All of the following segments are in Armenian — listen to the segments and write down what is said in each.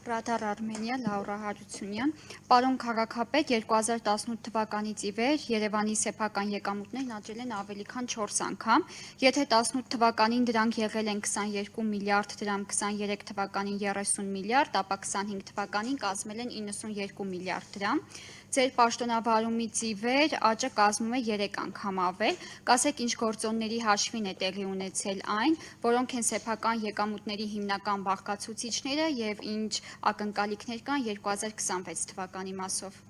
Radar Armenia Լաուրա Հարությունյան, պարոն քաղաքապետ, 2018 թվականից ի վեր Երևանի սեփական եկամուտներն աճել են ավելի քան 4 անգամ, եթե 18 թվականին դրանք եղել են 22 միլիարդ դրամ, 23 թվականին 30 միլիարդ, ապա 25 թվականին կազմել են 92 միլիարդ դրամ, ձեր պաշտոնավարումից ի վեր աճը կազմում է 3 անգամ ավել, կասեք ինչ գործոնների հաշվին է տեղի ունեցել այն, որոնք են սեփական եկամուտների հիմնական բաղկացուցիչները և ինչ ակնկալիքներ կան 2026 թվականի մասով։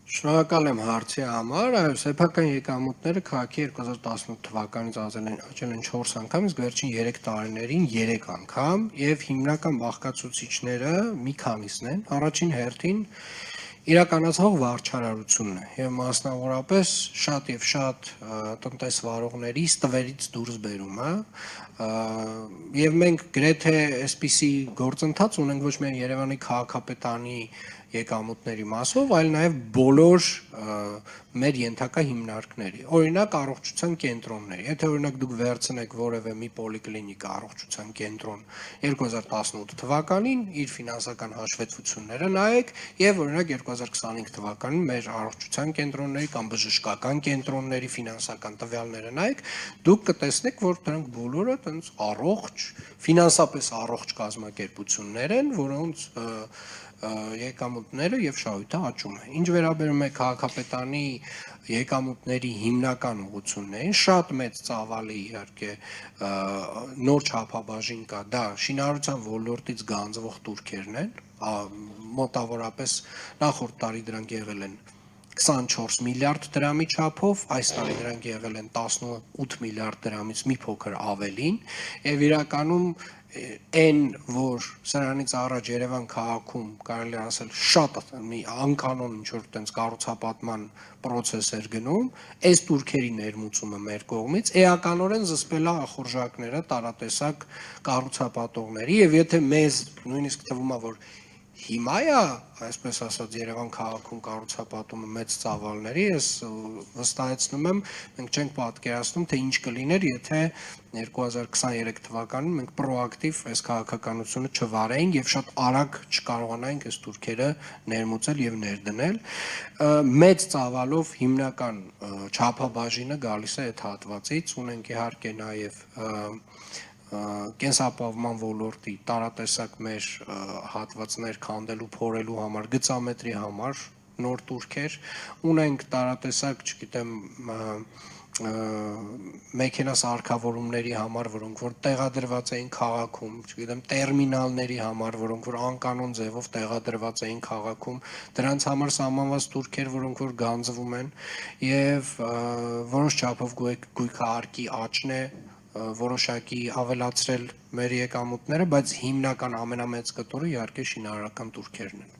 Շնորհակալ եմ հարցի համար, սեփական եկամուտները քաղաքի 2018 թվականից աճել են 4 անգամ, իսկ վերջին 3 տարիներին 3 անգամ, եւ հիմնական բաղկացուցիչները մի քանիսն են, առաջին հերթին իրականացող վարչարարությունն է եւ մասնավորապես շատ եւ շատ տնտեսվարողների ստվերից դուրս բերումը եւ մենք գրեթե այսպիսի գործընթաց ունենք ոչ միայն Երևանի քաղաքապետարանի եկամուտների մասով, այլ նաև բոլոր մեր ենթակա հիմնարկների, օրինակ առողջության կենտրոնների, եթե օրինակ դուք վերցնեք որևէ մի պոլիկլինիկա առողջության կենտրոն 2018 թվականին իր ֆինանսական հաշվետվությունները նայեք եւ օրինակ 2025 թվականին մեր առողջության կենտրոնների կամ բժշկական կենտրոնների ֆինանսական տվյալները նայեք, դուք կտեսնեք, որ դրանք բոլորը տենց առողջ, ֆինանսապես առողջ կազմակերպություններ են, որոնց եկամուտները եւ շահույթը աճում է։ Ինչ վերաբերում է քաղաքապետարանի եկամուտների հիմնական ուղղություններին, շատ մեծ ծավալի իհարկե նոր չափաբաժին կա, դա շինարարության ոլորտից գանձվող տուրքերն են, մոտավորապես նախորդ տարի դրանք եղել են 24 միլիարդ դրամի չափով, այս տարի դրանք եղել են 18 միլիարդ դրամից մի փոքր ավելին, եւ իրականում այն, որ սրանից առաջ Երևան քաղաքում կարելի ասել շատ մի անկանոն ինչ-որ տենց կառուցապատման process էր գնում, այս տուրքերի ներմուծումը մեր կողմից էականորեն զսպել է ախորժակները տարատեսակ կառուցապատողների եւ եթե մեզ նույնիսկ թվում է, որ հիմա է, այսպես ասած, Երևան քաղաքում կառուցապատումը մեծ ծավալների, ես վստահեցնում եմ, մենք չենք պատկերացնում, թե ինչ կլիներ, եթե 2023 թվականին մենք պրոակտիվ այս քաղաքականությունը չվարեինք եւ շատ արագ չկարողանայինք այս տուրքերը ներմուծել եւ ներդնել։ Մեծ ծավալով հիմնական չափաբաժինը գալիս է այդ հատվածից, ունենք իհարկե նաեւ կենսապահովման ոլորտի տարատեսակ մեր հատվածներ քանդելու, փորելու համար, գծամետրի համար նոր տուրքեր, ունենք տարատեսակ, չգիտեմ, մեքենա սարքավորումների համար, որոնք որ տեղադրված էին քաղաքում, չգիտեմ, տերմինալների համար, որոնք որ անկանոն ձևով տեղադրված էին քաղաքում, դրանց համար սահմանված տուրքեր, որոնք որ գանձվում են եւ որոշ չափով գույքահարկի աճն է որոշակի ավելացրել մեր եկամուտները, բայց հիմնական ամենամեծ կտորը իհարկե շինարարական տուրքերն են։